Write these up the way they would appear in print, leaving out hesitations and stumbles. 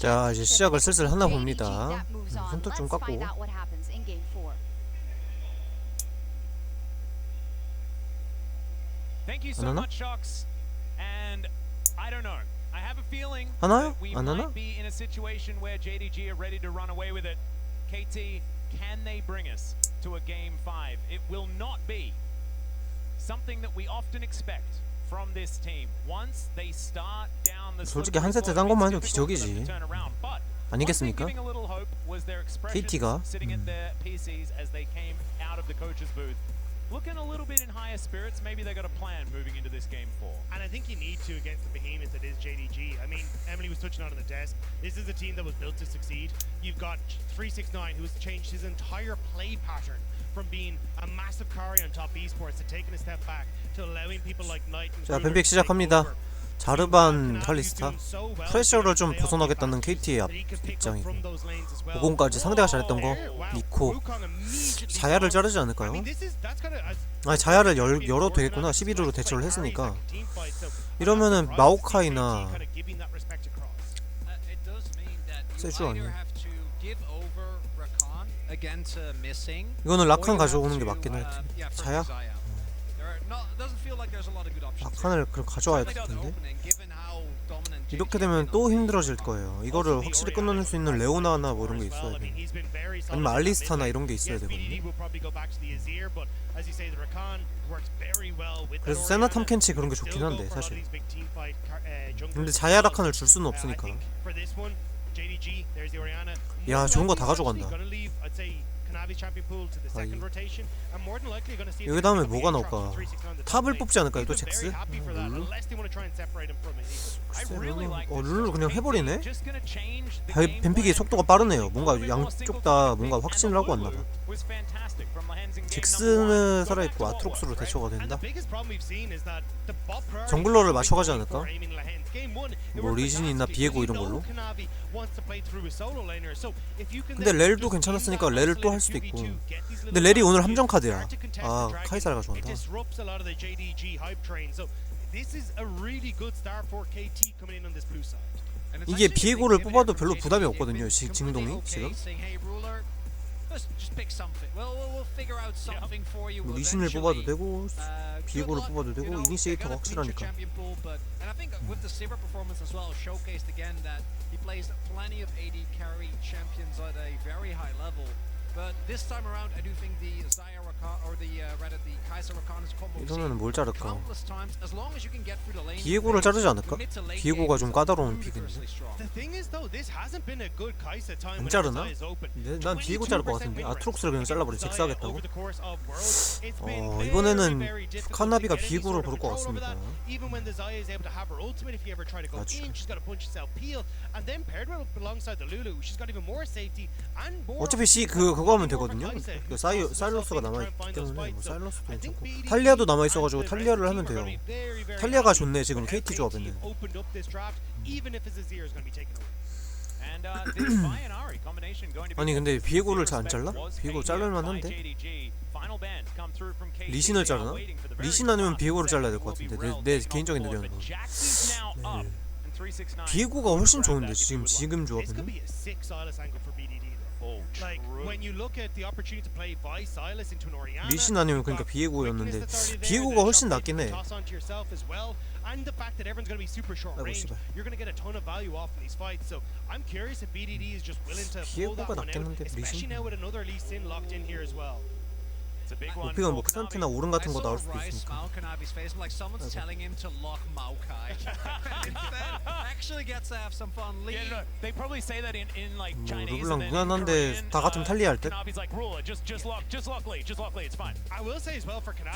자, 이제 시작을 슬슬 하나 봅니다. 손톱 좀 깎고. 안 하나? 하나요? 안 하나? KT, can they bring us to a game 5? It will not be something that we often expect from this team. Once they start down the 솔직히 한 세트 딴 것만 해도 기적이지. 아니겠습니까? KT가 looking a little bit in higher spirits. Maybe they got a plan moving into this game 4. And I think you need to against the behemoth that is JDG. I mean, Emily was touching on the desk. This is a team that was built to succeed. You've got 369 who's changed his entire play pattern from being a massive carry on top esports to taking a step back to allowing people like Knight and 자, 뱀픽 시작합니다. 자르반 칼리스타. 프레셔를 좀 벗어나겠다는 KT의 입장이고 50까지 상대가 잘했던 거 니코. 자야를 자르지 않을까요? 아니, 자야를 열어도 되겠구나. 11으로 대처를 했으니까. 이러면은 마오카이나 세주 아니야. 이거는 라칸 가져오는 게 맞긴 해. 자야? 라칸을 그럼 가져와야 될 텐데. 이렇게 되면 또 힘들어질 거예요. 이거를 확실히 끊어낼 수 있는 레오나나 뭐 이런 게 있어야 돼. 아니면 알리스타나 이런 게 있어야 되거든요. 그래서 세나 탐켄치 그런 게 좋긴 한데 사실. 근데 자야 라칸을 줄 수는 없으니까. 야, 좋은 거 다 가져간다. 여기 다음에 뭐가 나올까? 탑을 뽑지 않을까요? 또 잭스? 룰루 그냥 해버리네? 뱀픽이 속도가 빠르네요. 뭔가 양쪽 다 뭔가 확신을 하고 왔나봐. 잭스는 살아있고 아트록스로 대처가 된다? 정글러를 맞춰가지 않을까? 뭐 리신이나 비에고 이런 걸로? 근데 렐도 괜찮았으니까 렐을 또 할 수도 있고. 근데 렐이 오늘 함정 카드야. 아, 카이사를 가져간다. 이게 비에고를 뽑아도 별로 부담이 없거든요. 징동이 지금. 뭐 리신을 뽑아도 되고 비에고를 뽑아도 되고 이니시에이터가 확실하니까. 이러면은 뭘 자를까? 비에고를 자르지 않을까? 비에고가 좀 까다로운 픽인데. 안 자르나? 난 비에고 자를 것 같은데. 아트록스를 그냥 잘라버려. 잭스하겠다고? 이번에는 카나비가 비에고를 고를 것 같습니다. 어차피 그거 하면 되거든요. 사일러스가 남아있기 때문에 뭐 사일러스도 괜찮고 탈리아도 남아있어가지고 탈리아를 하면 돼요. 탈리아가 좋네 지금 KT 조합에는. 아니 근데 비에고를 잘 안 잘라? 비에고 자를만한데? 리신을 자르나? 리신 아니면 비에고를 잘라야 될 것 같은데 내 개인적인 의견은. 네. 비에고가 훨씬 좋은데 지금 조합에는? 리신 아니면 그러니까 비에고였는데 비에고가 훨씬 낫긴 해. 아이고 씨발. 비에고가 낫겠는데 리신? 오피가 뭐 크산테나 오른 같은 거 나올 수도 있으니까. 뭐 르블랑 무난한데 다 같으면 탈리아 할 때?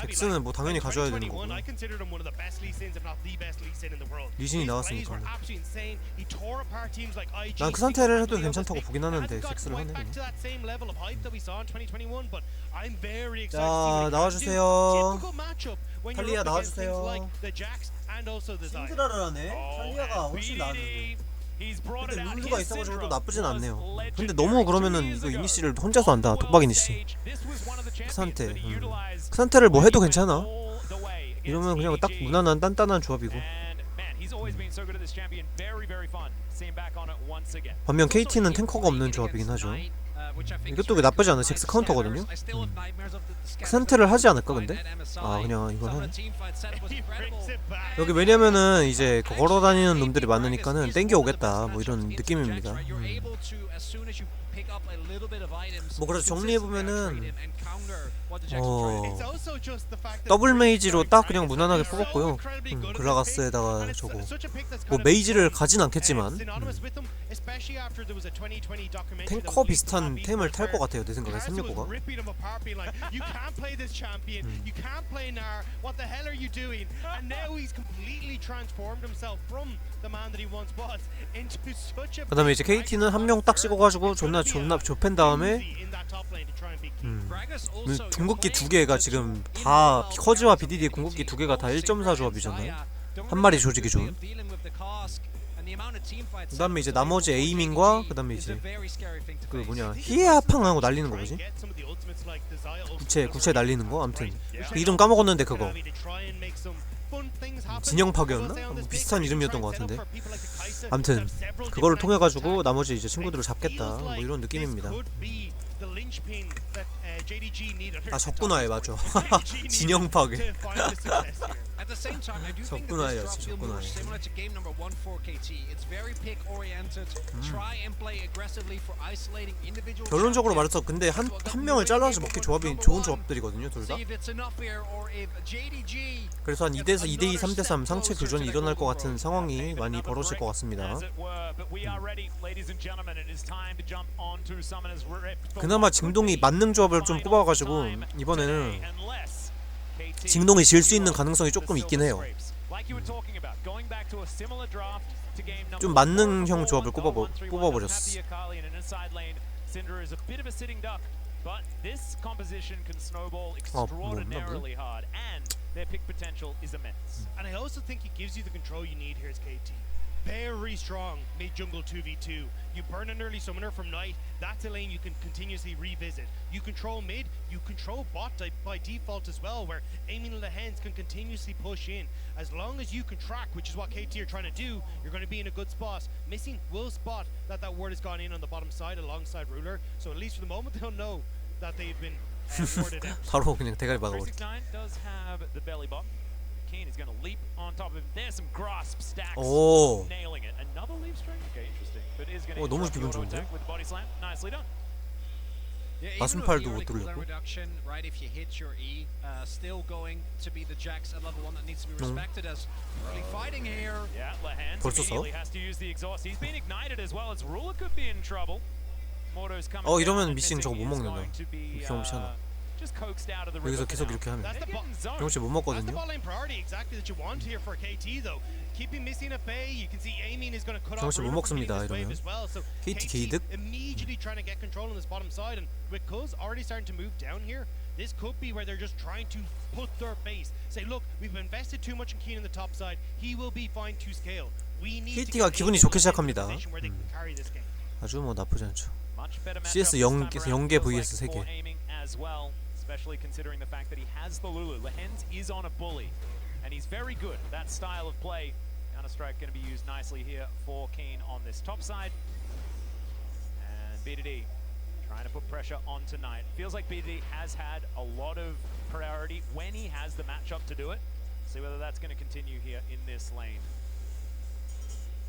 잭스는 뭐 당연히 가져야 되는 거고. 리신이 나왔으니까. 난 크산테를 해도 괜찮다고 보긴 하는데 잭스를 하네. 자, 나와주세요. 탈리아 나와주세요. 신드라를 하네. 탈리아가 훨씬 나았는데. 근데 룰루가 있어가지고 또 나쁘진 않네요. 근데 너무 그러면은 이거 이니시를 혼자서 한다. 독박 이니시. 크산테. 크산테를 뭐 해도 괜찮아. 이러면 그냥 딱 무난한 단단한 조합이고. He's always been so good at this champion. Very, very fun. See him back on it once again. 반면 KT는 탱커가 없는 조합이긴 하죠. 이것도 왜 나쁘지 않아. 잭스 카운터거든요. 그 상태를 하지 않을까 근데? 아 그냥 이걸 하네. 여기 왜냐면은 이제 걸어다니는 놈들이 많으니까는 땡겨 오겠다 뭐 이런 느낌입니다. 뭐 그래서 정리해보면은 더블 메이지로 딱 그냥 무난하게 뽑았고요. 글라가스에다가 저거 뭐 메이지를 가진 않겠지만 탱커 비슷한 템을 탈 것 같아요 내 생각에 369가. 그 다음에 이제 KT는 한 명 딱 찍어가지고 존나 좁힌 다음에 궁극기 두 개가 지금 다 커즈와 BDD의 궁극기 두 개가 다 1.4 조합이잖아요. 한 마리 조직이 좋은. 그 다음에 이제 나머지 에이밍과 그 다음에 이제 그 뭐냐 히에하팡하고 날리는 거 뭐지? 구체 날리는 거? 아무튼 그 이름 까먹었는데 그거 진영파괴였나? 뭐 비슷한 이름이었던 것 같은데 아무튼 그거를 통해 가지고 나머지 이제 친구들을 잡겠다 뭐 이런 느낌입니다. 아 적군화에 맞죠. 진영파괴. 적군화였지 적군화에. 결론적으로 말해서 근데 한 명을 잘라서 먹기 조합이 좋은 조합들이거든요 둘 다. 그래서 한 2대4, 2대2, 3대3 상체 교전이 일어날 것 같은 상황이 많이 벌어질 것 같습니다. 그나마 징동이 만능 조합을 좀 뽑아가지고 이번에는 징동이 질 수 있는 가능성이 조금 있긴 해요. 좀 만능형 조합을 뽑아버렸어. 뭐였나 뭘? Their pick potential is immense. And I also think it gives you the control you need here as KT. Very strong mid jungle 2v2. You burn an early summoner from Knight, that's a lane you can continuously revisit. You control mid, you control bot by default as well, where aiming the hands can continuously push in. As long as you can track, which is what KT are trying to do, you're going to be in a good spot. Missing will spot that ward has gone in on the bottom side alongside Ruler, so at least for the moment they'll know that they've been warded out. 바로 그냥 대가리 막아버렸어. 369 does have the belly bomb. Keen is going to leap on top of him. There's some grasp stacks. 오. Nailing it. Another leap string. Okay, interesting. But is going to 너무 기분 좋은데? with the body slam. Nicely done. 가슴팔도 못 돌렸고. Right, if you hit your E, still going to be the Jax at level 1 that needs to be respected as early fighting here. Yeah, Lehans 벌써 써? immediately has to use the exhaust. He's been ignited as well. As Ruler could be in trouble. Morto's coming 이러면 down and 미싱 저거 못 missing. He is 먹는다. going to be, 병치하나. just coaxed out of the 여기서 river 계속 now. 이렇게 하면 That's the 병치 못 That's the 먹거든요. bot lane priority exactly that you want here for KT though. Keeping missing a Faye, you can see aiming is going to cut off 정신 못 Ruler from 먹습니다, getting this wave 이러면. as well. So KT KT 게이득. immediately trying to get control on this bottom side, and with Cuz already starting to move down here, this could be where they're just trying to put their base. Say, look, we've invested too much in Keen on the top side. He will be fine to scale. We need to KT가 get 기분이 Aiming 좋게 in a 시작합니다. position where they can carry this game. 아주 뭐 나쁘지 않죠. Much better CS matchup this time 0개 around. vs Feels like 3개. for aiming as well, especially considering the fact that he has the Lulu. Lehens is on a bully, and he's very good. That style of play, Counter-Strike going to be used nicely here for Keen on this top side. And BDD trying to put pressure on tonight. Feels like BDD has had a lot of priority when he has the matchup to do it. See whether that's going to continue here in this lane.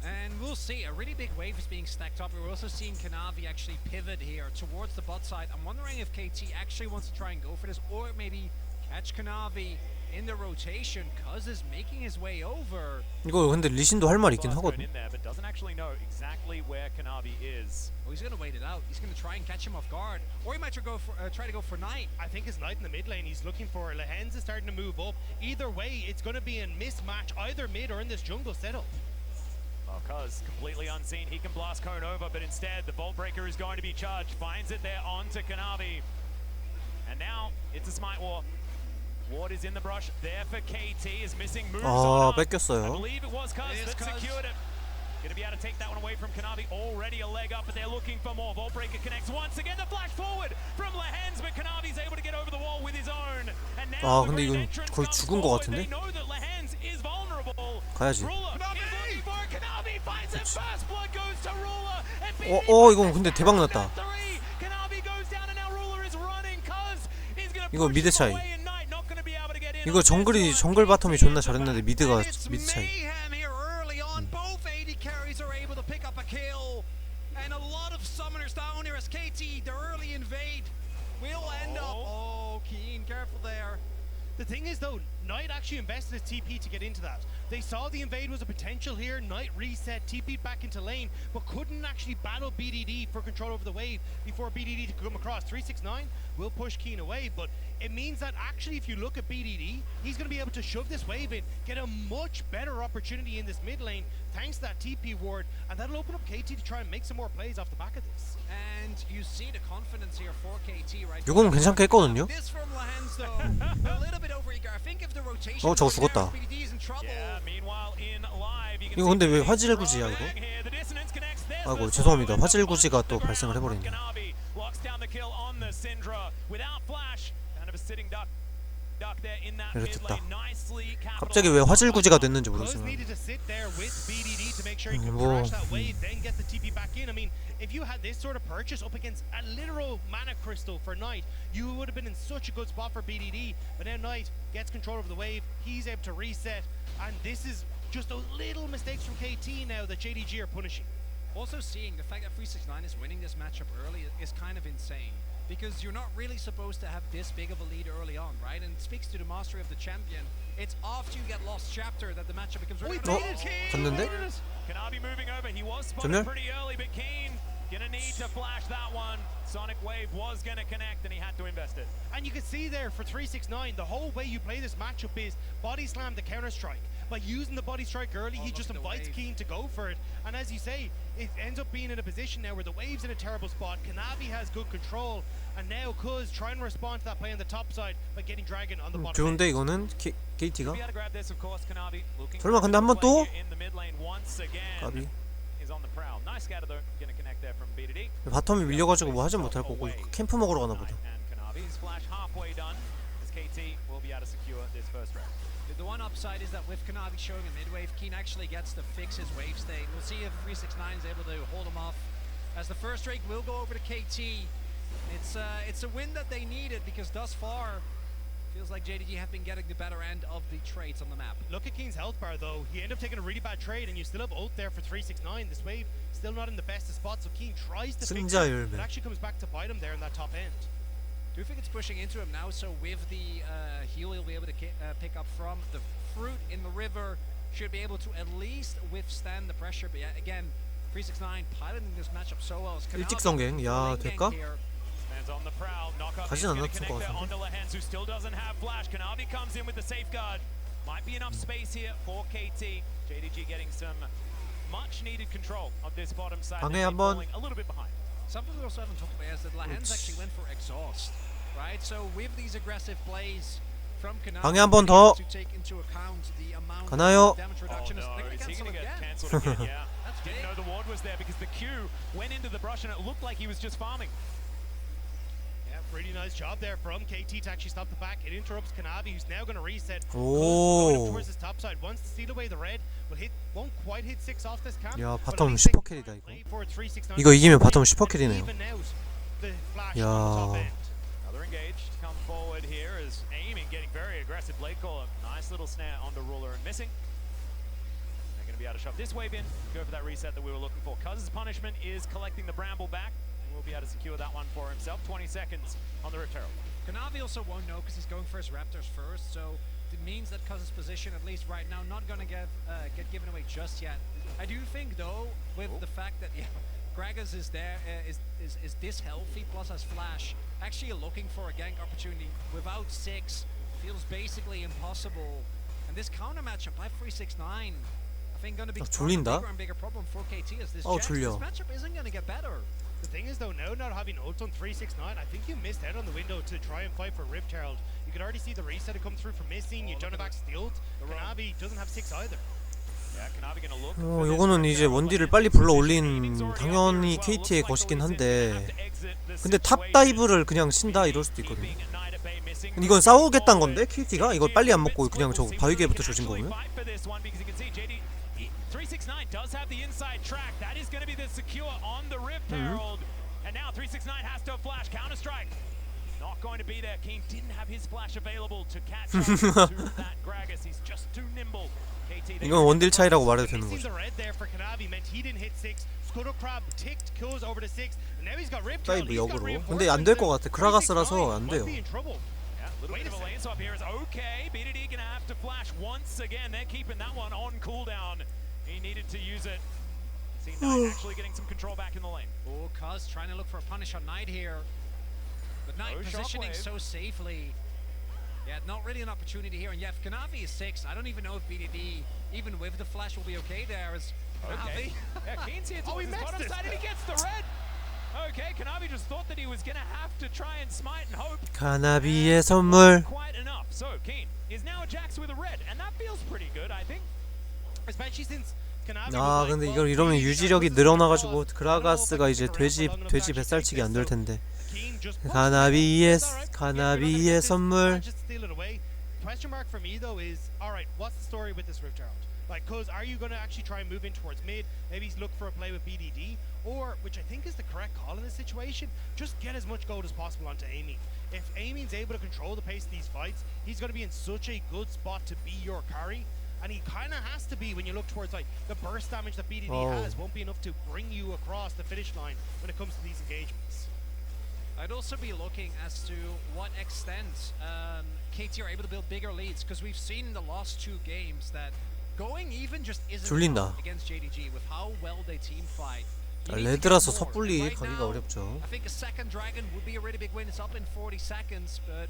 And we'll see, a really big wave is being stacked up. We're also seeing Kanavi actually pivot here towards the bot side. I'm wondering if KT actually wants to try and go for this, or maybe catch Kanavi in the rotation. Cuz is making his way over. 이거 근데 리신도 할 말 있긴 하거든. In there, but doesn't actually know exactly where Kanavi is. Oh, he's going to wait it out. He's going to try and catch him off guard, or he might try to go for Knight. I think it's Knight in the mid lane he's looking for. Lehens is starting to move up. Either way, it's going to be a mismatch, either mid or in this jungle setup. Well, Cuz completely unseen. He can blast Cone over, but instead the Vault Breaker is going to be charged. Finds it there onto Kanavi. And now it's a Smite War. Ward is in the brush. There for KT is missing moves on. I 뺏겼어요. believe it was Cuz that secured it. Gonna be able to take that one away from Kanavi. Already a leg up, but they're looking for more. Voltbreaker connects once again. The flash forward from Lehens, but Kanavi's able to get over the wall with his own. And now 근데 이건 거의 죽은 거 같은데? They know that Lehens is vulnerable. 가야지. Ruler is looking for it. Kanavi finds it first. Blood goes to Ruler. And 이건 근데 대박 났다. Kanavi goes down, and now Ruler is running. Cuz is gonna 이거 push 미드 him 차이. away, and Knight not gonna be able to get in. 이거 정글 바텀이 존나 잘했는데 미드가 미드 차이. mayhem here early on. Both AD carries are able to pick up a kill, and a lot of summoners down here as KT, the early invade will end up. Oh, Keen, careful there. The thing is though, Knight actually invested his TP to get into that. They saw the invade was a potential here. Knight reset, TP'd back into lane, but couldn't actually battle BDD for control over the wave before BDD to come across. 369 will push Keen away, but it means that actually if you look at BDD, he's going to be able to shove this wave in, get a much better opportunity in this mid lane thanks to that TP ward, and that'll open up KT to try and make some more plays off the back of this. And you see the confidence here for KT, right? 이건 괜찮게 했거든요. This from Lehens though, a little bit overeager. I think if the rotation 저거 goes there, 죽었다. BDD is in trouble. Yeah, meanwhile in live, you can 이거 see 근데 왜 the 화질구지야 이거? here. The dissonance connects. There's 아이고 the 죄송합니다. sword. 화질구지가 또 발생을 해버렸네. Kanavi locks down the kill on the Syndra without flash. Kind of a sitting duck there in that mid 이렇겠다. lane. Nicely 갑자기 왜 화질구지가 됐는지 Cuz 모르겠지만. needed to sit there with BDD to make sure he could 뭐, crash that wave, then get the TP back in. I mean, if you had this sort of purchase up against a literal mana crystal for Knight, you would have been in such a good spot for BDD. But now Knight gets control of the wave, he's able to reset, and this is just those little mistakes from KT now that JDG are punishing. Also seeing the fact that 369 is winning this matchup early is kind of insane, because you're not really supposed to have this big of a lead early on, right? And it speaks to the mastery of the champion. It's after you get lost chapter that the matchup becomes really 갔는데? Kanavi moving over. He was spotted 전멸? pretty early, but Keen gonna need to flash that one. Sonic Wave was gonna connect, and he had to invest it. And you can see there for 369, the whole way you play this matchup is body slam the counter strike. By using the body strike early, he just invites Keen to go for it. And as you say, it ends up being in a position now where the wave's in a terrible spot. Kanavi has good control, and now Kuz trying to respond to that play on the top side by getting Dragon on the bottom. 좋은데 이거는 KT가. Be able to grab this, of course, Kanavi looking 설마 for 근데 한 번 또? in the mid lane once again. 까비. Is on the prowl. Nice scatter though. Gonna connect there from BDD. 바텀이 밀려가지고 뭐 하진 못할 거고 캠프 먹으러 가나 보다. And Kanavi's flash halfway done. As KT will be able to secure this first round. The one upside is that with Kanavi showing a mid-wave, Keen actually gets to fix his wave state. We'll see if 369 is able to hold him off, as the first rake will go over to KT. It's a win that they needed, because thus far, feels like JDG have been getting the better end of the trades on the map. Look at Keen's health bar though. He ended up taking a really bad trade, and you still have ult there for 369. This wave still not in the best of spots, so Keen tries to fix 승자 it, 열매. but actually comes back to bite him there in that top end. Do you think it's pushing into him now? So with the heal, he'll be able to pick up from the fruit in the river. Should be able to at least withstand the pressure. But yeah, again, 369 piloting this matchup so well. 일직성갱. 야 될까? Stands on the prowl. Knockup is 가진 gonna 않았을 connect 것 there 같은데. onto Lehens, who still doesn't have flash. Kanavi comes in with the safeguard. Might be enough space here for KT. JDG getting some much needed control of this bottom side. 방해 They've been 한번. falling a little bit behind. Something we also haven't talked about is that Lehens actually went for exhaust, right? So with these aggressive plays from Kanavi, 방해 한번 더. to take into account the amount 가나요? of damage reduction, Oh no, they're is he cancel gonna get again. cancelled again? Yeah. That's Didn't big. know the ward was there because the Q went into the brush and it looked like he was just farming. Yeah, really nice job there from KT to actually stop the back. It interrupts Kanavi, who's now going to reset. 오. Going up towards his top side. Wants to steal away the red. Won't quite hit 6 off this camp. 야 but at 바텀 least they 슈퍼 can 캐리다 이거. play for 369. 이거 이기면 바텀 슈퍼 캐리네요. Even out the flash 야. on the top end. Another engaged come forward here is aiming, getting very aggressive. Blade caller, nice little snare onto Ruler and missing. They're going to be able to shove this wave in, go for that reset that we were looking for. Cuz's punishment is collecting the bramble back, and we'll be able to secure that one for himself. 20 seconds on the Rift Herald. Kanavi also won't know because he's going for his Raptors first, so it means that Cuz's position, at least right now, not going to get given away just yet. I do think, though, with the fact that Gragas is there, is this healthy, plus has Flash, actually looking for a gank opportunity without 6 feels basically impossible. And this counter matchup by 369, I think going to be a 졸린다. bigger and bigger problem for KT as this 졸려. this matchup isn't going to get better. The thing is though, now not having ult on 369, I think you missed out on the window to try and fight for Rift Herald. You could already see the reset come through from missing. You don't have access to the ult. Kanavi doesn't have 6 either. 요거는 이제 원딜을 빨리 불러 올린 당연히 KT의 것이긴 한데, 근데 탑 다이브를 그냥 친다 이럴 수도 있거든요. 이건 싸우겠다는 건데 KT가 이걸 빨리 안 먹고 그냥 저 바위개부터 조진 거면. 369 does have the inside track. That is going to be the secure on the Rift Herald. And now 369 has to flash. Counter strike. Not going to be there. Keen didn't have his flash available to catch up to that Gragas. He's just too nimble. KT, 이건 원딜 차이라고 말해도 되는 거죠. 다이브 역으로. 근데 안 될 것 같아. 그라가스라서 안 돼요. Little bit of a lane swap here is okay. BDD gonna have to flash once again. They're keeping that one on cooldown. He needed to use it. See Knight actually getting some control back in the lane. Oh, Cuz trying to look for a punish on Knight here. But Knight positioning so safely. Yeah, not really an opportunity here. And yeah, if Kanavi is 6, I don't even know if BDD, even with the flash, will be okay there. As okay. Yeah, Keen's here towards his bottom side and he gets the red. Okay, Kanavi just thought that he was gonna have to try and smite and hope. 가나비의 선물. Quite enough. So Keen is now a Jax with a red, and that feels pretty good, I think. Especially since Kanavi. 아 근데 이걸 이러면 유지력이 늘어나가지고 그라가스가 이제 돼지 뱃살치기 안 될 텐데. 가나비의 선물. Question mark for me though is, all right, what's the story with this Rift Herald? Like, cause are you going to actually try and move in towards mid? Maybe look for a play with BDD, or which I think is the correct call in this situation, just get as much gold as possible onto Amy. If Amy's able to control the pace of these fights, he's going to be in such a good spot to be your carry. And he kind of has to be when you look towards like the burst damage that BDD has won't be enough to bring you across the finish line when it comes to these engagements. I'd also be looking as to what extent KT are able to build bigger leads, because we've seen in the last 2 games that going even just isn't enough against JDG with how well they team fight. 레드라서 섣불리 가기가 어렵죠. I think a second dragon would be a really big win. It's up in 40 seconds, but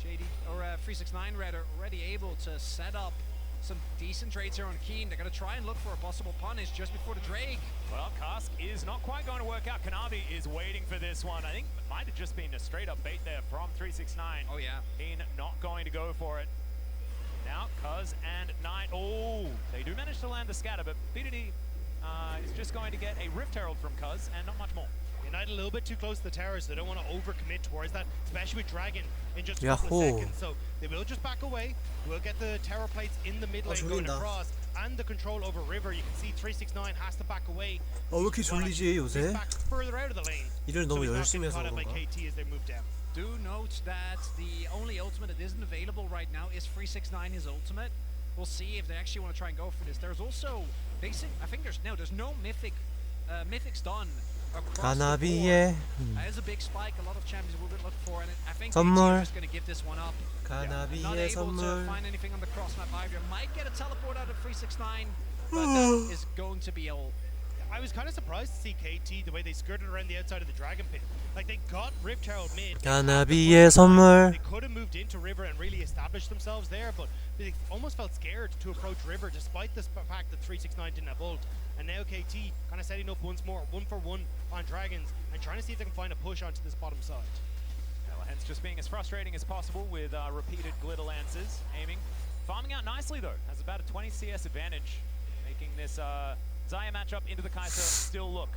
JD or 369 Red are already able to set up some decent trades here on Keen. They're going to try and look for a possible punish just before the Drake. Well, Cask is not quite going to work out. Kanavi is waiting for this one. I think it might have just been a straight up bait there from 369. Oh yeah. Keen not going to go for it. Now, Cuz and Knight. Oh, they do manage to land the scatter, but BDD is just going to get a Rift Herald from Cuz and not much more. Knight a little bit too close to the towers, so they don't want to overcommit towards that, especially with Dragon in just a couple of seconds. So they will just back away. We'll get the tower plates in the mid lane going across, and the control over River. You can see 369 has to back away. 왜 이렇게 졸리지 요새? Back further out of the lane. 일을 너무 열심히 해서 그런가? 그런가? KT as they move down. Do note that the only ultimate that isn't available right now is 369 his ultimate. We'll see if they actually want to try and go for this. There's also basic. I think there's no mythic. Mythic's done. 가나비의 There's a big spike. A lot of champions will look for, and I think 선물. just going to give this one up. Not 가나비의 able to 선물. find anything on the cross map either. Might get a teleport out of 369, but that is going to be all. I was kind of surprised to see KT the way they skirted around the outside of the Dragon Pit. Like they got Rift Herald mid. 가나비의 선물. They could have moved into River and really established themselves there, but they almost felt scared to approach River despite the fact that 369 didn't have ult. And now KT kind of setting up once more, 1-for-1 on Dragons, and trying to see if they can find a push onto this bottom side. Hence just being as frustrating as possible with repeated glitter lances, aiming. Farming out nicely though, has about a 20 CS advantage, making this Xayah matchup into the Kai'Sa still look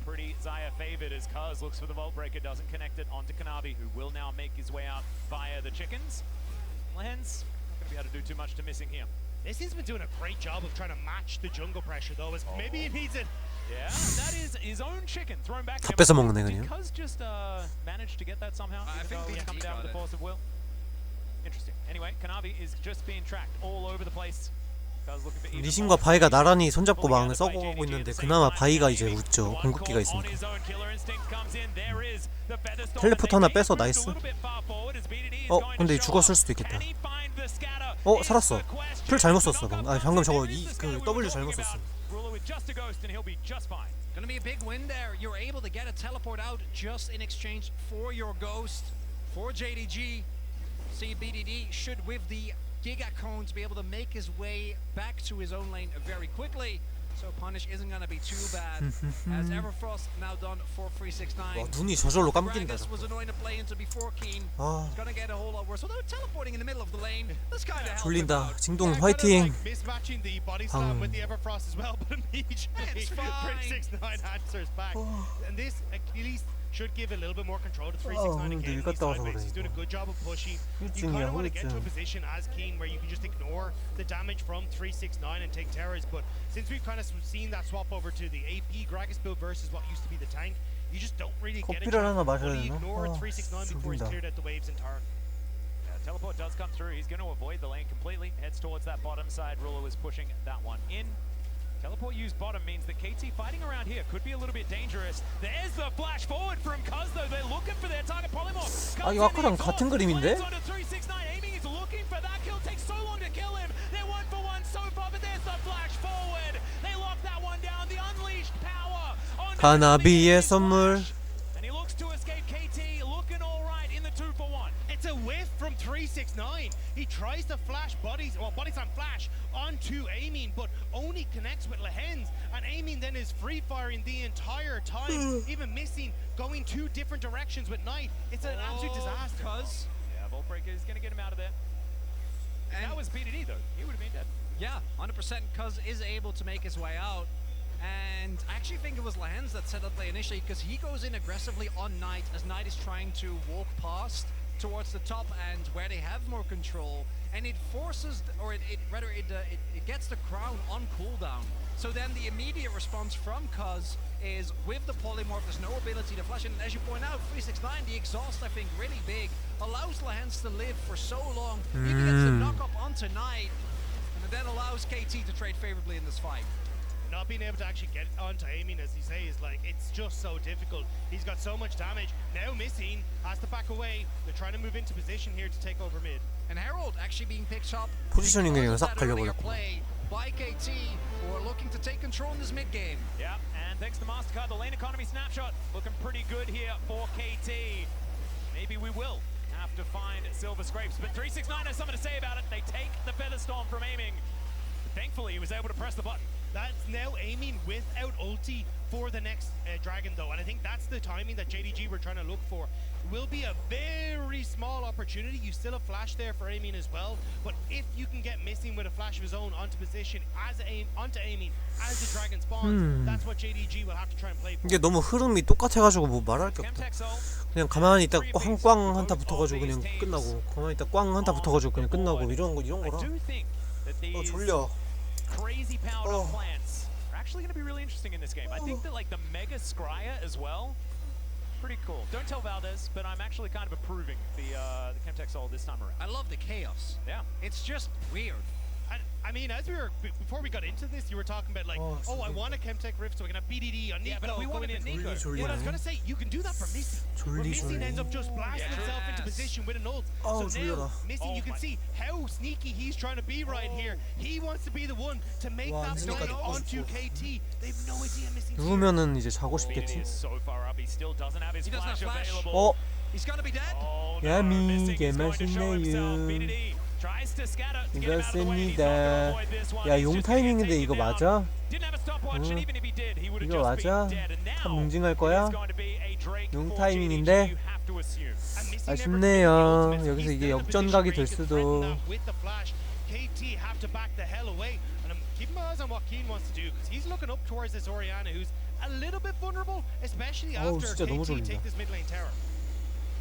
pretty Xayah favored as Cuz looks for the Vault Breaker, doesn't connect it onto Kanavi, who will now make his way out via the chickens. Hence, not going to be able to do too much to missing here. This team's been doing a great job of trying to match the jungle pressure though, as maybe he needs it. Yeah, that is his own chicken thrown back at him. 뺏어 먹네 그냥. Cuz just managed to get that somehow, I think he's come down with the force of will. Interesting. Anyway, Kanavi is just being tracked all over the place. 리신과 바이가 나란히 손잡고 망을 썩어가고 있는데 그나마 바이가 이제 웃죠. 궁극기가 있으니까. 텔레포트 하나 빼서 나이스. 근데 죽었을 수도 있겠다. 살았어. 풀 잘못 썼어 방금. 방금 저거 그 W 잘못 썼어. Gonna be a big win there. You're able to get a teleport out just in exchange for your ghost for JDG. See, BDD should with the Giga Cone to be able to make his way back to his own lane very quickly. So punish isn't gonna be too bad. As Everfrost now done for 369. 와 눈이 저절로 감긴다. Gragas was annoying to play into before Keen. 아 It's gonna get a whole lot worse. Although teleporting in the middle of the lane, this kind of helps. 졸린다. 징동 Yeah, 화이팅. kind of like mismatching the body slam with the Everfrost as well, but immediately It's fine. 369 answers back. And this at least should give a little bit more control to 369 근데 again. 일 갔다 와서 He's 그래, doing a 이거. good job of pushing. You 후유증이야, kind of want to get to a 후유증. position as Keen where you can just ignore the damage from 369 and take terrors. But since we've kind of seen that swap over to the AP Gragas build versus what used to be the tank, you just don't really get a 커피를 chance 하나 to 마셔야 fully 되나? ignore 369 before he's 죽인다. cleared out the waves in turn. Yeah, teleport does come through. He's going to avoid the lane completely. Heads towards that bottom side. Ruler was pushing that one in. Teleport used bottom means that KT fighting around here could be a little bit dangerous. There's the flash forward from Cuz though. They're looking for their target polymorph. 아 이거 아까랑 같은 그림인데? Lands onto 369. Aiming is looking for that kill. Takes so long to kill him. They're 1 for 1 so far, but there's the flash forward. They lock that one down. The unleashed power. 가나비의 선물. And he looks to escape. KT looking all right in the 2 for 1. It's a whiff from 369. He tries to flash body slam flash onto Aiming, but only connects with Lehens. And Aiming then is free firing the entire time, even missing, going 2 different directions with Knight. It's an absolute disaster. Cuz. Yeah, Vault Breaker is going to get him out of there. If that was BDD though, he would have been dead. Yeah, 100%. Cuz is able to make his way out. And I actually think it was Lehens that set up play initially because he goes in aggressively on Knight as Knight is trying to walk past towards the top and where they have more control, and it forces, or it gets the crown on cooldown. So then the immediate response from Cuz is with the polymorph, there's no ability to flash in. And as you point out, 369, the exhaust I think really big, allows Lehens to live for so long. Even gets the knock up onto Knight, and it then allows KT to trade favorably in this fight. Not being able to actually get onto Aiming, as you say, is like, it's just so difficult. He's got so much damage. Now missing, has to back away. They're trying to move into position here to take over mid. And Herald actually being picked up 포지셔닝 그냥 because of 싹 that earlier 갈려버렸고. play by KT, who are looking to take control in this mid game. Yeah, and thanks to MasterCard, the lane economy snapshot looking pretty good here for KT. Maybe we will have to find Silver Scrapes, but 369 has something to say about it. They take the Feather Storm from Aiming. Thankfully, he was able to press the button. That's now Aiming without ulti for the next dragon though, and I think that's the timing that JDG were trying to look for. It will be a very small opportunity. You still have flash there for Aiming as well, but if you can get missing with a flash of his own onto position onto Aiming as the dragon spawns, that's what JDG will have to try and play for. 이게 너무 흐름이 똑같아가지고 뭐 말할 게 없다. Chemtech Soul. 그냥 가만히 있다 꽝 한타 붙어가지고 그냥 끝나고, 가만히 있다 꽝 한타 붙어가지고 그냥 끝나고 이런 I 거라. do think that these 졸려. crazy powered up plants are actually going to be really interesting in this game. I think that like the Mega Scryer as well, pretty cool. Don't tell Valdez, but I'm actually kind of approving the Chemtech Soul this time around. I love the chaos. Yeah. It's just weird. And, I mean, as we were before we got into this, you were talking about like, oh, I want a Chemtech Rift so I can have BDD on Nico. Yeah, but we wanted going a in. Nico. 졸리, But I was 졸리네. gonna say you can do that for Missy. Where 졸리, Missy 졸리. ends up just blasting himself into Yes. position with an ult. Oh, So 졸려라. now Missy, you can see how sneaky he's trying to be right here. He wants to be the one to make 와, that play 안쓰니까 onto KT. They've no idea Missy. 누우면은 이제 자고 BDD 싶겠지. is so far up, he still doesn't have his He doesn't have flash flash. available. He's gonna be dead. Oh, no, 야미, Missing is going to show himself. 맛있네요. BDD tries to scatter to get him out of the way. He's not 이겼습니다. gonna avoid this one. 야, He's 용 just gonna 타이밍인데 take 이거 it down. 맞아? Didn't have a stopwatch, and even if he did, he would have 이거 just 맞아? been dead. And 다 now 뭉징할 it 거야? is going to be a Drake 용 for 타이밍인데? JDG, you have to assume. 아쉽네요. 여기서 이게 역전각이 될 수도. With the flash, KT have to back the hell away. And I'm keeping my eyes on what Keen wants to do because he's looking up towards this Orianna, who's a little bit vulnerable, especially 어우, after 진짜 너무 KT 졸린다. take this mid lane tower.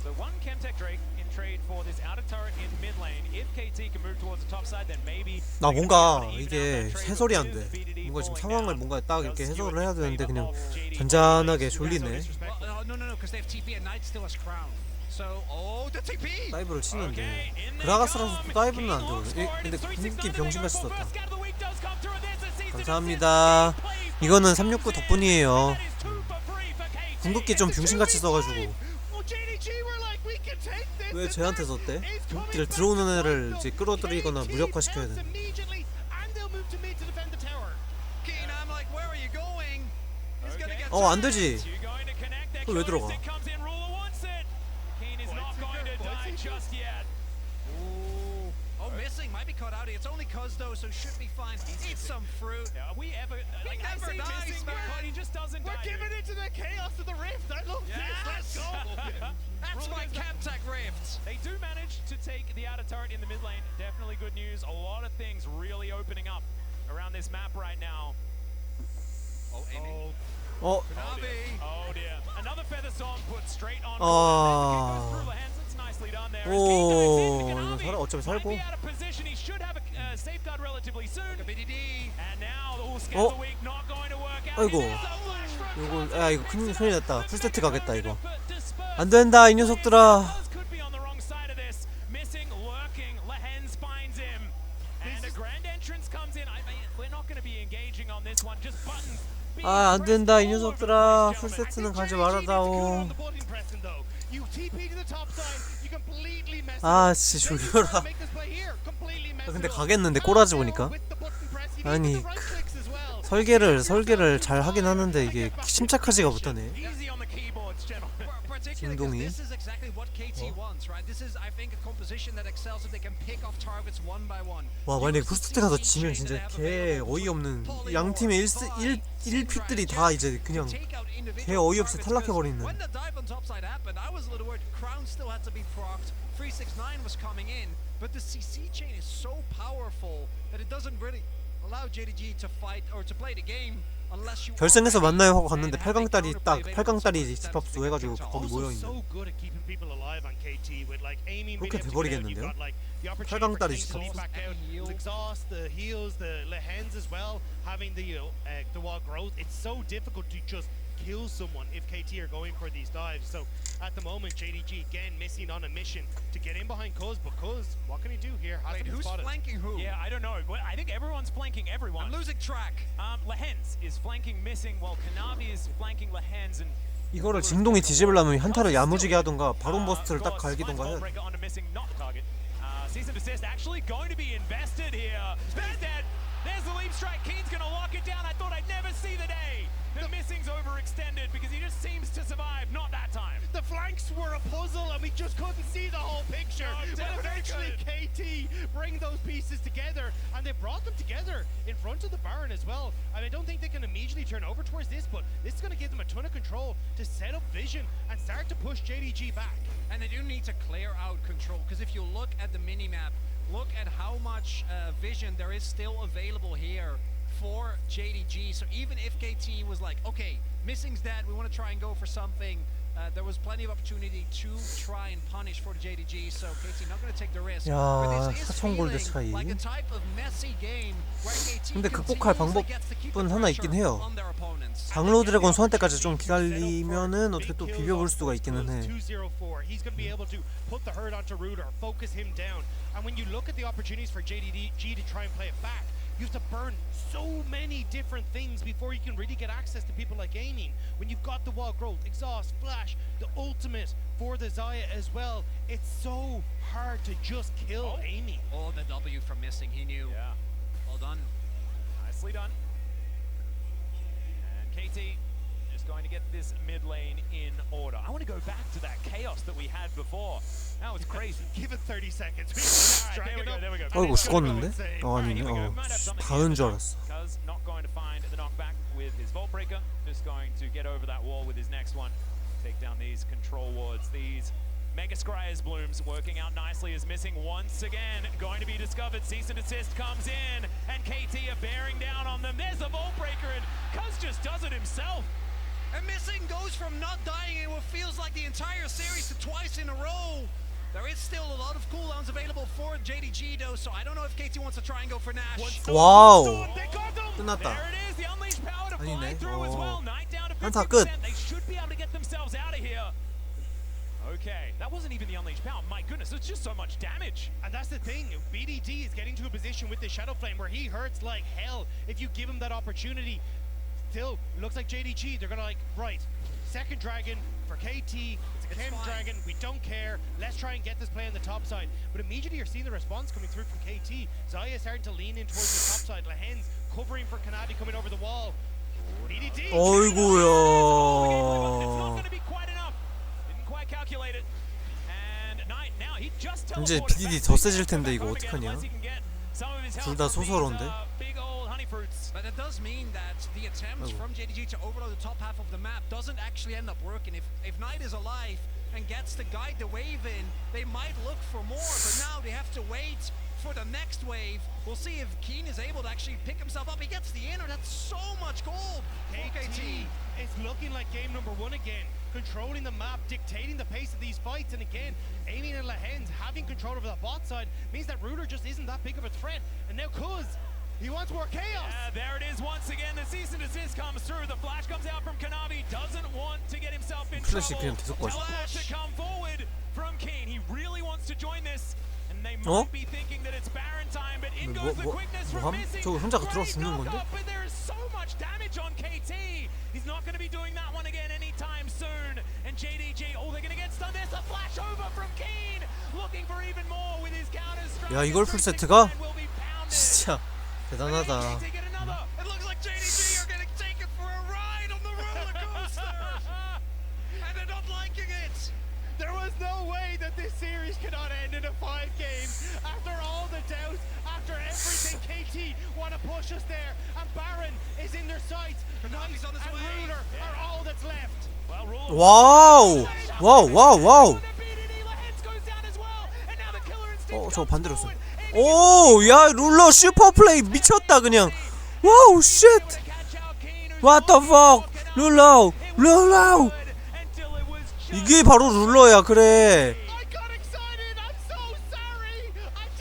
So one Chemtech Drake in trade for this outer turret in mid lane. If KT can move towards the top side, then maybe. 나 뭔가 이게 해설이 안 돼. 뭔가 지금 상황을 뭔가 딱 이렇게 해설을 해야 되는데 그냥 잔잔하게 졸리네. Well, no, because they have TP and Knight still has crown. So, the TP. 다이브를 치는데 그라가스라서 또 다이브는 안 들어오네. 근데 궁극기 병신같이 썼다. 감사합니다. 이거는 369 덕분이에요. 궁극기 좀 병신같이 써가지고. 왜 쟤한테 썼대? 궁극기를 들어오는 애를 이제 끌어들이거나 무력화시켜야 돼. 안 되지. 또 왜 들어가? Missing might be caught out. It's only cuz though, so should be fine. Eat some fruit. Are we ever? Like, I never say dies, missing, man. but he just doesn't We're die. giving it to the chaos of the rift. I love this. Let's go. That's my Captech Rift. They do manage to take the outer turret in the mid lane. Definitely good news. A lot of things really opening up around this map right now. Oh, Amy. 어, Navi. Oh dear. Another feather song put straight on. 아. Goes through the hands. It's nicely done there. 오, 이거 살아, 어차피 Might 살고. be out of position. He should have a safeguard relatively soon. BDD. And now the all scatter 어? week not going to work out. 아이고. It is a flash from 이거, 야, 이거 큰일 났다. 풀세트 가겠다, 이거. Disperse. 안 된다, 이 녀석들아. Could be on the wrong side of this. Missing, lurking. Lehens finds him. And a grand entrance comes in. I mean, we're not going to be engaging on this one. Just buttons. 아, 안 된다, 이 녀석들아. 풀세트는 가지 말아다오. 아, 씨, 졸려라. 근데 가겠는데, 꼬라지 보니까. 아니, 설계를 잘 하긴 하는데, 이게 침착하지가 못하네. Easy on the keyboards, gentlemen. Particularly because this is exactly what KT wants, right? This is, I think, a composition that excels if they can pick off targets one by one. 와, 만약에 풀세트 가서 지면 진짜 개 어이없는, 양 팀의 1픽들이 다 이제 그냥 개 어이없이 탈락해버리는. When the dive on topside happened, I was a little worried. Crown still had to be procced. 369 was coming in, but the CC chain is so powerful that it doesn't really allow JDG to fight or to play the game unless you. 결승에서 만나요 하고 갔는데 8강딸이 딱 8강딸이 집합수 해가지고 거기 모여있네. 그렇게 돼버리겠는데요? 8강딸이 집합수. Exhaust, the heals, the Lehens as well, having the wall growth. It's so difficult to just kill someone if KT are going for these dives. So at the moment, JDG again missing on a mission to get in behind Cuz, but Cuz, what can he do here? Wait, who's flanking who? Yeah, I don't know. Well, I think everyone's flanking everyone. I'm losing track. Lehens is flanking missing while Kanavi is flanking Lehens and 이거를 진동이 뒤집으려면 한타를 야무지게 하던가 바론 버스트를 딱 갈기던가 해야 돼. Cease and desist actually going to be invested here. There's the leap strike. Keen's going to lock it down. I thought I'd never see the day. The missing's overextended because he just seems to survive. Not that time. The flanks were a puzzle and we just couldn't see the whole picture. No, but eventually KT bring those pieces together, and they brought them together in front of the Baron as well. And I don't think they can immediately turn over towards this, but this is going to give them a ton of control to set up vision and start to push JDG back. And they do need to clear out control, because if you look at the minimap, look at how much vision there is still available here for JDG. So even if KT was like, okay, missing's dead, we want to try and go for something, there was plenty of opportunity to try and punish for the JDG. So KT not going to take the risk. 야, But this is 4천 골드 feeling 차이. like a type of messy game where KT 근데 극복할 continuously gets to keep the 방법은 하나 있긴 pressure 해요. on their opponents. 장로 드래곤 소환 때까지 좀 기다리면은 어떻게 또 비벼볼 수가 있기는 해. 204. He's going to be able to put the herd onto Rooter, focus him down. And when you look at the opportunities for JDG to try and play it back, you have to burn so many different things before you can really get access to people like Amy. When you've got the wall growth, exhaust, flash, the ultimate for the Xayah as well, it's so hard to just kill Amy. Oh, the W from missing, he knew. Yeah. Well done. Nicely done. And KT is going to get this mid lane in order. I want to go back to that chaos that we had before. That was crazy. Give it 30 seconds. There we go, there we go. 어이구 죽었는데? 아니네. 다은 줄 알았어. Cuz not going to find the knockback with his Vault Breaker. Just going to get over that wall with his next one. Take down these control wards. These Mega Scryer's blooms working out nicely is missing once again. Going to be discovered. Cease and desist comes in, and KT are bearing down on them. There's the Vault Breaker, and Cuz just does it himself. And missing goes from not dying in what feels like the entire series to twice in a row. There is still a lot of cooldowns available for JDG though, so I don't know if KT wants to try and go for Nash. 와우. They got them. 끝났다. There it is, the unleashed power to fly 아니네. through as well. Knight down to 한타 50%. 끝. They should be able to get themselves out of here. Okay, that wasn't even the unleashed power. My goodness, it's just so much damage. And that's the thing, BDD is getting to a position with the Shadow Flame where he hurts like hell if you give him that opportunity. Still, looks like JDG, they're gonna like, right, second dragon for KT, it's a chem dragon, we don't care, let's try and get this play on the top side. But immediately you're seeing the response coming through from KT. Xayah starting to lean in towards the top side, Lehens covering for Kanavi coming over the wall. BDD! It's not 어이구야. going to be quite enough. Didn't quite calculate it. And Knight, now he just teleported 이제 BDD 더 세질 텐데 이거 어떡하냐? 둘 다 소서로운데. But it does mean that the attempts from JDG to overload the top half of the map doesn't actually end up working. If Knight is alive and gets to guide the wave in, they might look for more, but now they have to wait for the next wave. We'll see if Keen is able to actually pick himself up. He gets the inner. That's so much gold. KT, it's looking like game number 1 again. Controlling the map, dictating the pace of these fights, and again, Aiming and Lehens having control over the bot side means that Ruler just isn't that big of a threat. And now Kuz, he wants more chaos. There it is once again. The cease and desist comes through. The flash comes out from Kanavi. Doesn't want to get himself in 플래시 trouble. 그냥 계속 가지. Teleport to come forward from Keen. He really wants to join this. And they 어? might be thinking that it's Baron time, but in goes the quickness from 뭐함? missing. 저거 혼자 들어와 Great 죽는 건데? knock up, but there is so much damage on KT. He's not going to be doing that one again anytime soon. And JDG, oh, they're going to get stunned. There's a flash over from Keen, looking for even more with his counter strike. 야, 이걸 풀세트가? will be pounded. 진짜 대단하다. KT get another. It looks like JDG are getting taken for a ride on the roller coaster. And they're not liking it. There was no way that this series cannot end in a 5 games. After all the doubts, after everything, KT want to push us there, and Baron is in their sights. Kanavi's on his and way. Ruler are all that's left. Well, Ruler. 와우. 와우 와우 와우. 저 반대로 써. 오, 야, 룰러 슈퍼 플레이 미쳤다 그냥. 와우, 쉣. What the fuck? 룰러. 룰러. 이게 바로 룰러야. 그래.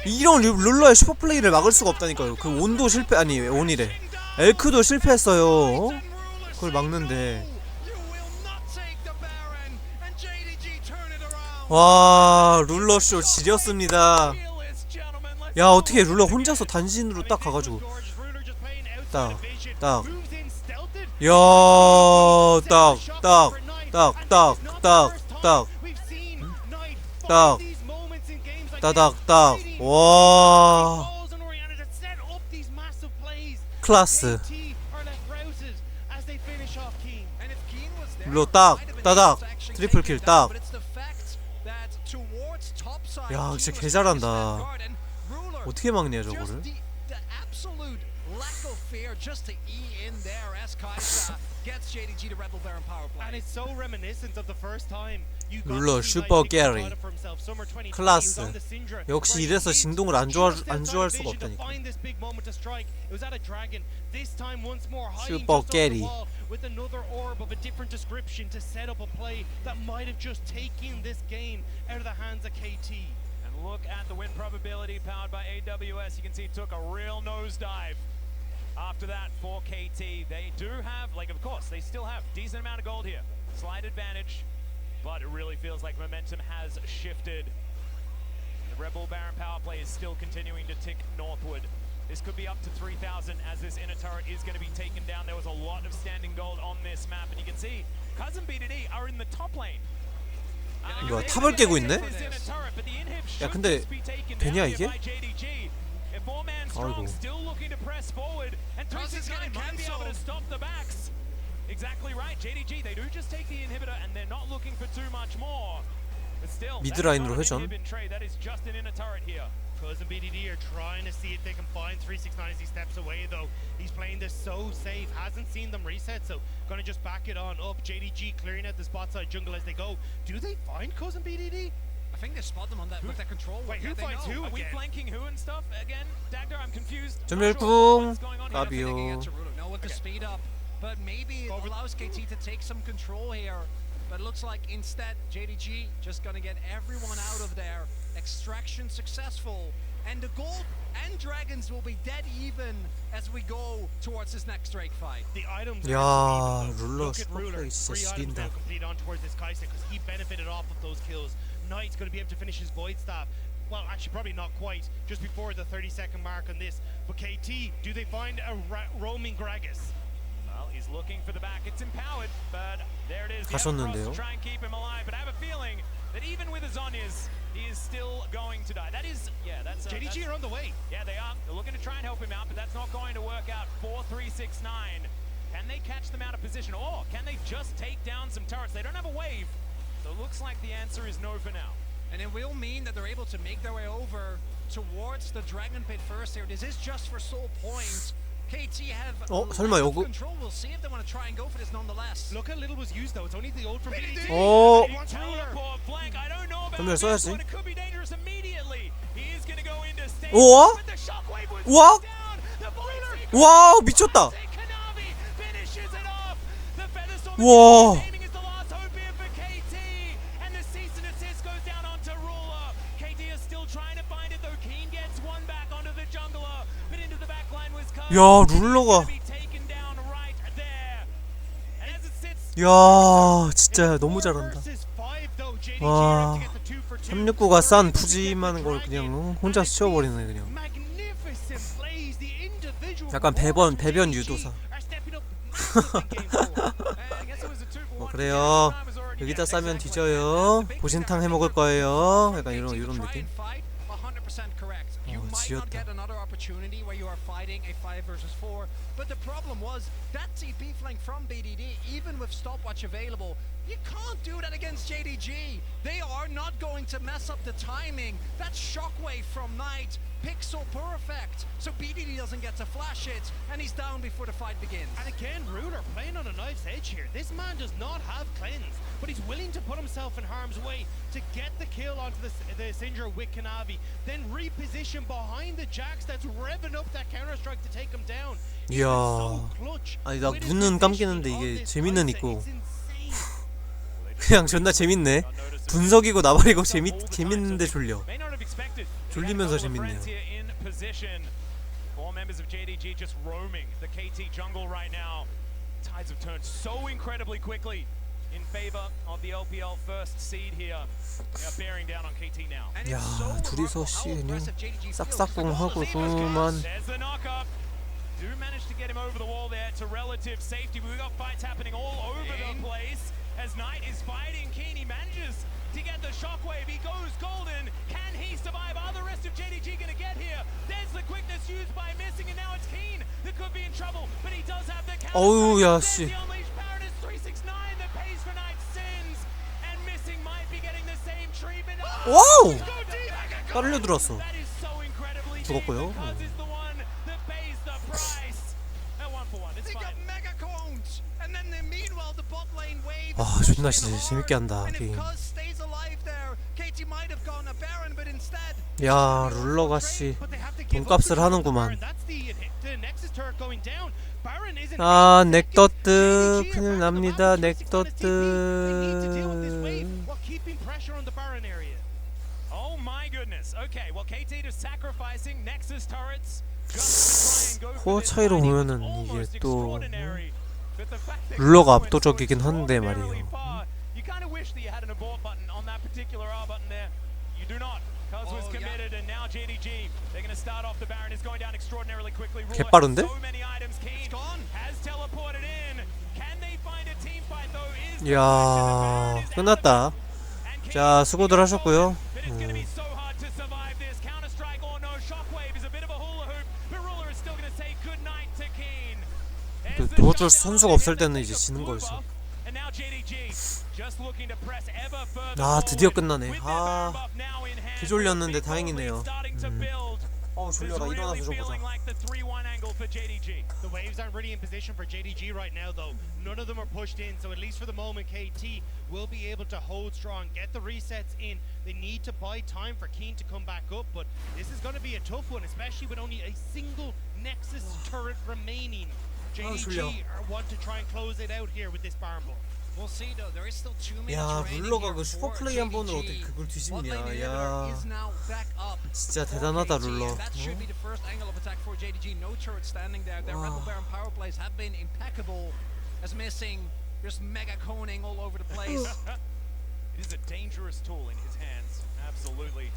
이런 룰러의 슈퍼 플레이를 막을 수가 없다니까요. 그 온도 실패 아니 온이래. 엘크도 실패했어요. 그걸 막는데. 와, 룰러쇼 지렸습니다. 야, 어떻게 룰러 혼자서 단신으로 딱 가가지고 딱 야, 따닥 와, 클라스. 룰러 따닥 트리플 킬 딱. 야, 진짜 개 잘한다. 어떻게 막냐 저거를? 룰러 슈퍼 게리 클라스. 역시 이래서 진동을 안 좋아할 수가 없다니까. 슈퍼 게리. With another orb of a different description to set up a play that might have just taken this game out of the hands of KT. And look at the win probability powered by AWS. You can see it took a real nosedive after that for KT. They do have, like, of course, they still have decent amount of gold here. Slight advantage, but it really feels like momentum has shifted. The Rebel Baron power play is still continuing to tick northward. This could be up to 3,000 as this inner turret is going to be taken down. There was a lot of standing gold on this map, and you can see Cousin BDD are in the top lane. 이거 탑을 깨고 있네? 야, 근데 되냐 이게? 아이고. 미드 라인으로 회전. Cousin BDD are trying to see if they can find 369 as he steps away, though. He's playing this so safe, hasn't seen them reset, so gonna just back it on up. JDG clearing out the spot side jungle as they go. Do they find Cousin BDD? I think they spot them on that with that control. Wait, who finds who? Are we flanking who and stuff again? Dagda, I'm confused. 전멸풍. No, with the speed up, but maybe it allows KT to take some control here. But it looks like instead JDG just gonna get everyone out of there. Extraction successful, and the gold and dragons will be dead even as we go towards this next Drake fight. The items. 야, 룰러 Look at 슈퍼 Ruler. 플레이 진짜 3 items 지린다. now complete on towards this Kai'Sa because he benefited off of those kills. Knight's going to be able to finish his Void Staff. Well, actually, probably not quite. Just before the 30-second mark on this. But KT, do they find a roaming Gragas? Well, he's looking for the back. It's empowered, but there it is. 가셨는데요. Try and keep him alive, but I have a feeling that even with his Zhonya's, he is still going to die. That is, yeah, that's JDG are on the way. Yeah, they are. They're looking to try and help him out, but that's not going to work out. 4-3-6-9. Can they catch them out of position, or can they just take down some turrets? They don't have a wave, so it looks like the answer is no for now. And it will mean that they're able to make their way over towards the Dragon Pit first here. This is just for soul points. KT have 설마 lack of 요거 control. We'll see if they want to try and go for this nonetheless. Look how little was used though. It's only the ult from BDD. 오 He wants ruler. Teleport flank. I don't know about 전멸 this 써야지. one. It could be dangerous immediately. He is going to go into stage. 우와? But the shockwave was 우와? down. The blade 와 미쳤다. Kanavi finishes it off. The Featherstorm 우와. aiming is the last hope here for KT. And the cease and desist goes down onto Ruler. KT is still trying to find it though. Keen gets one back onto the jungler. But into the back line was cut. 야 룰러가 Be taken down right there. And as it sits 야 진짜 너무 잘한다. versus 5 though. JDG 와. have to get the 2 for 2. 369가 싼 푸짐한 걸 그냥 혼자 스쳐버리네 그냥. Magnificent plays. The individual 약간 배변 유도사. are stepping up massively in game 4. I guess it was a 2-for-1. 그래요. 여기다 싸면 뒤져요. 보신탕 해 먹을 거예요. 약간 이런 느낌. You might not 지렸다. get another opportunity where you are fighting a 5 versus 4, but the problem was that TP flank from BDD, even with stopwatch available, you can't do that against JDG. They are not going to mess up the timing. That shockwave from Knight, pixel perfect, so BDD doesn't get to flash it, and he's down before the fight begins. And again, Ruler playing on a knife's edge here. This man does not have cleanse, but he's willing to put himself in harm's way to get the kill onto the Syndra with Kanavi, then reposition behind the Jax that's revving up that counter-strike to take him down. He's 이야. so clutch 아니 나 with his 눈은 감기는데 positioning 이게 on this 재밌는 mindset. 있고 It's insane. 그냥 존나 재밌네. 분석이고 나발이고 재밌는데 졸려. May not have expected. 졸리면서 They have 재밌네요. friends here in position. 4 members of JDG just roaming the KT jungle right now. Tides have turned so incredibly quickly in favor of the LPL first seed here. They are bearing down on KT now. And 야, it's so 둘이서 remarkable how 씨 그냥 aggressive JDG feels. 싹싹봉 하고 그만. There's the knock-up. Do manage to get him over the wall there to relative safety. We've got fights happening all over the place. As Knight is fighting Keen, he manages to get the shockwave. He goes golden. Can he survive? Are the rest of JDG going to get here? There's the quickness used by missing, and now it's Keen that could be in trouble. But he does have the counter. 어우 야 There's 씨. the unleashed power. It's 369 that pays for Knight's sins. And missing might be getting the same treatment. 와우. Go deep. 빨려 들었어. That is so incredibly 죽었고요. deep because it's the one that pays the price. At 1-for-1, it's They fine. got mega cones, and then meanwhile the bot lane wave. 아 존나 진짜 재밌게 한다 And if 게임. Cuz stays alive there, KT might have gone a Baron, but instead. 야 룰러가 씨 But they have to give up 돈값을 control of 하는구만. Baron. That's the Nexus turret going down. Baron isn't 아 able to 넥더뜨 JDG are 큰일 back to the 납니다 mountain. 360 on his TP. They need to deal with this wave 넥더뜨. while keeping pressure on the Baron area. Oh my goodness. Okay, well KT just sacrificing Nexus turrets just to try and go 코어 for this 차이로 fight. It was 보면은 almost 이게 또 extraordinary. But the fact that 룰러가 Keen went 압도적이긴 so 한데 extraordinarily 말이에요. far, you kind of wish that you had an abort button on that particular R button there. You do not. Cuz was Oh, yeah. committed, and now JDG, they're going to start off. The Baron is going down extraordinarily quickly. Ruler, 개빠른데? so many items. Keen has teleported in. Can they find a team fight though? Is the 이야 question. The Baron is 끝났다. out. And Keen 자 수고들 하셨고요. but it's going to be so hard to survive this. Counter strike or no shockwave is a bit of a hula hoop. But Ruler is still going to say good night to Keen. There's the 도와줄 shutdown 선수가 없을 again. 때는 They 이제 take a 지는 blue 거였어. buff. And now JDG just looking to press ever further 아 드디어 forward 끝나네. with their 아 Baron buff now in hand. 기졸렸는데 Big 다행이네요. lead starting to build. 어우 This is 졸려라 일어나서 really 좀 feeling 보자. like the 3-1 angle for JDG. The waves aren't really in position for JDG right now, though. None of them are pushed in, so at least for the moment, KT will be able to hold strong, get the resets in. They need to buy time for Keen to come back up, but this is going to be a tough one, especially with only a single Nexus turret remaining. 졸려. JDG want to try and close it out here with this Barn Ball. We'll see though. There is still 2 minutes 야 remaining 룰러가 그 here 슈퍼 for 플레이 한 번으로 JDG. 어떻게 그걸 Bot 뒤집냐. lane inhibitor 야 is now back up 진짜 for 대단하다 KT, 룰러. and that should be the first angle of attack for JDG. No turret standing there. Their 와. Rebel Baron power plays have been impeccable. As missing, just mega coning all over the place. It is a dangerous tool in his hands. Absolutely.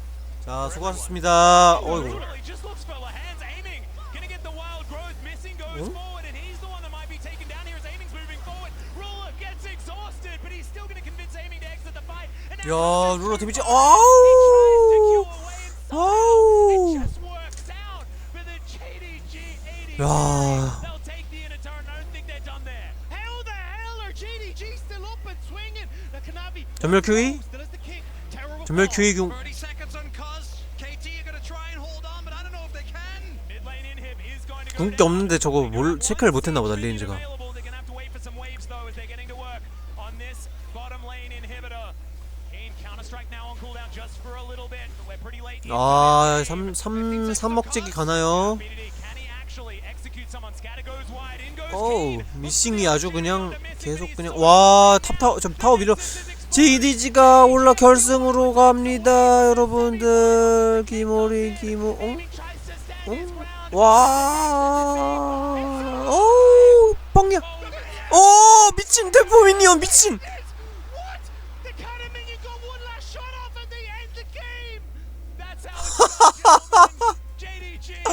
자 수고하셨습니다. 어이구. Ruler, he just looks for the hands aiming. Gonna get the wild growth. Missing goes forward, and he's the one that might be taken down here as aiming's moving forward. Ruler gets exhausted, but he's still gonna convince aiming to exit the fight. And now 야 룰러 데미지 he tries to 아우 queue away and somehow 와우. it just works out for the JDG 80. 야 They'll take the inner turret. I don't think they're done there. How the hell are JDG still up and swinging? The Kanavi 전멸 QE? still has the kick. Tower 전멸 QE 30 seconds on Cuz. KT are gonna try and hold on, but I don't know if they can. Mid lane inhib is going to go 궁극기 down. 없는데 저거 뭘 체크를 못했나 보다 리엔즈가. Available. They're gonna have to wait for some waves though as they're getting to work on this bottom lane inhibitor. Kane counter strike now on cooldown just for a little bit, but we're pretty late. 아, 3먹지기 가나요? BDD, can he actually execute someone? Scatter goes wide, in goes 어우, Kane. 미싱이 아주 그냥 계속 그냥 와, 타워 밀어. JDG가 올라 결승으로 갑니다, 여러분들. 기모리 기모. 와. 오, 빵야. 오, 미친 대포 미니언 미친. What? The cannon minion got one last shot off and they end the game. That's how it's going, JDG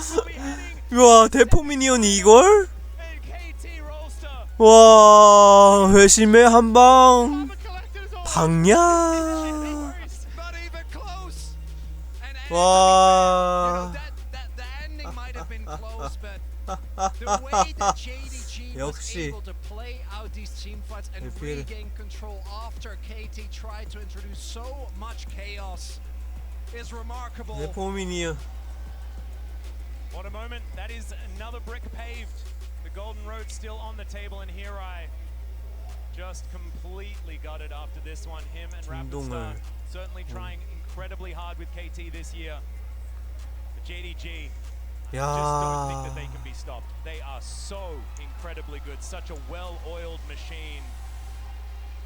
will be heading 와, 대포 미니언이 이걸? and KT Rolster. 와, 회심의 한방. The collectors all 방야. Not even close. And 와. the ending might have been close, but the way that JDG was 역시. able to play out these team fights and LPL. regain control after KT tried to introduce so much chaos is remarkable. 대포 미니언. What a moment. That is another brick paved. The golden road still on the table, and here I just completely got it after this one. Him and Rapid certainly trying incredibly hard with KT this year. But JDG, I just don't think that they can be stopped. They are so incredibly good. Such a well-oiled machine.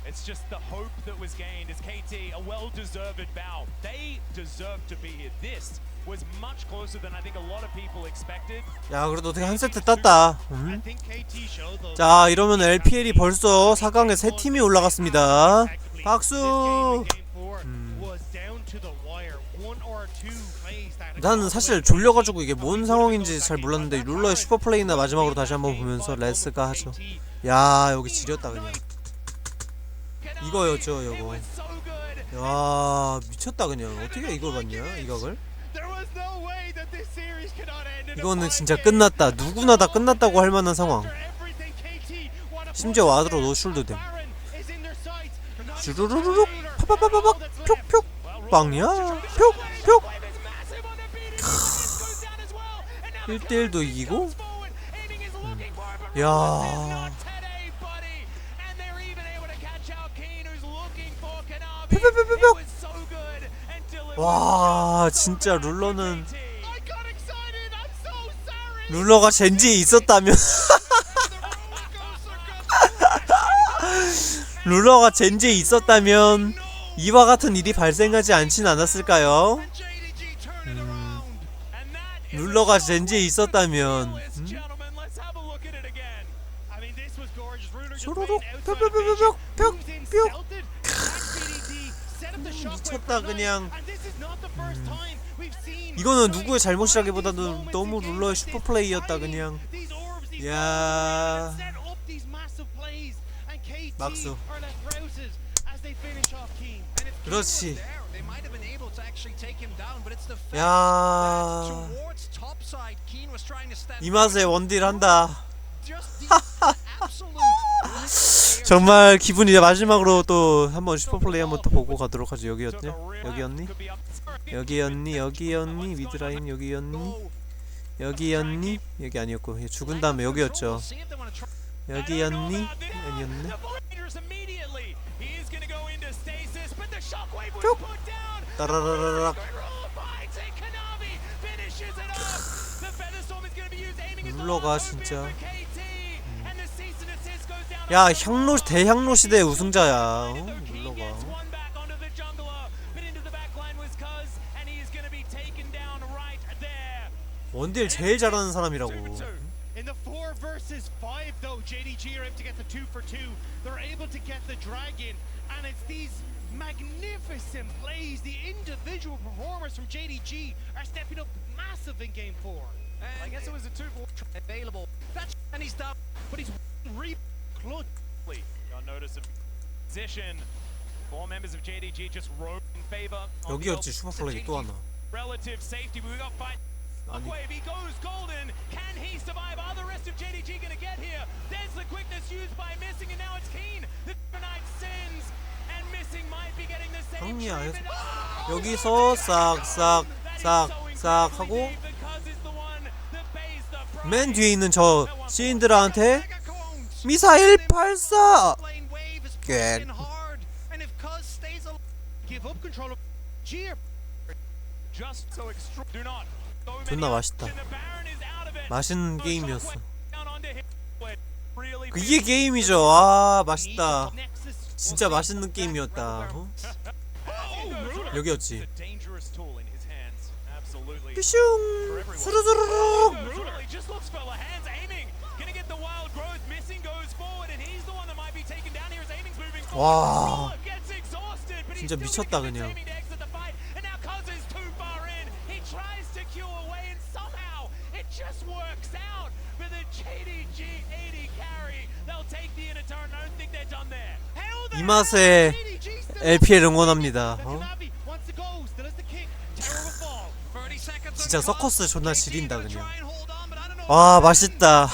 It's just the hope that was gained as KT, a well-deserved bow. They deserve to be here. This was much closer than I think a lot of people expected. 야, 그래도 어떻게 한 세트 땄다. I think KT showed those. 자, 이러면 LPL이 벌써 4강에 3팀이 올라갔습니다. 박수! 나는 사실 졸려가지고 이게 뭔 상황인지 잘 몰랐는데 룰러의 슈퍼플레이나 마지막으로 다시 한번 보면서 레스가 하죠. 야, 여기 지렸다 그냥. 이거였죠, 이거. 야, 미쳤다 그냥. 어떻게 이걸 봤냐, 이 각을? 이거는 진짜 끝났다. 누구나 다 끝났다고 할 만한 상황. 심지어 와드로 노출도 됨. 쭈루루루룩 파파파파박 표 빵야 표 1대1도 이기고. 야, 표 와, 진짜 룰러가 젠지에 있었다면 룰러가 젠지에 있었다면 이와 같은 일이 발생하지 않진 않았을까요? 룰러가 젠지에 있었다면 쇼로록 뿅뿅뿅뿅뿅 미쳤다 그냥. 이거는 누구의 잘못이라기보다도 너무 룰러의 슈퍼플레이였다 그냥. 야, 막수. 그렇지. 야, 이 맛에 원딜 한다. 정말 기분이 마지막으로 또 한번 슈퍼플레이 한번 또 보고 가도록 하죠. 여기였냐? 여기였니? 여기였니? 미드라인 여기였니? 여기였니? 여기 아니었고 죽은 다음에 여기였죠. 여기였니? 아니었네. 쭉! 따라라라락. 룰러가 진짜. 야, 대향로 시대의 우승자야. 룰러가. 원딜 제일 잘하는 사람이라고. In the 4 versus 5 though, JDG are able to get the 2 for 2. They're able to get the dragon, and it's these magnificent plays. The individual performers from JDG are stepping up massive in game 4. And I guess it was a 2 available. That's and he's down, But he's clutch. Got notice of position. 4 members of JDG just roam in favor. 여기였지 슈퍼플레이 또 하나. Relative safety. We got fight. Wave, he goes golden. Can he survive? Are the rest of JDG gonna get here? There's the quickness used by Missing, and now it's Keen. The Knight sends, and Missing might be getting the 강미야 해서 여기서 싹 하고 맨 뒤에 있는 저 시인들한테 미사일 발사. 꽤 존나 맛있다. 맛있는 게임이었어. 이게 게임이죠. 아 맛있다. 진짜 맛있는 게임이었다. 어? 여기였지. 뾰슝 스르르르륵. 와 진짜 미쳤다 그냥. 이 맛에 LPL 응원합니다. 어? 진짜 서커스 존나 지린다 그냥. 와 맛있다.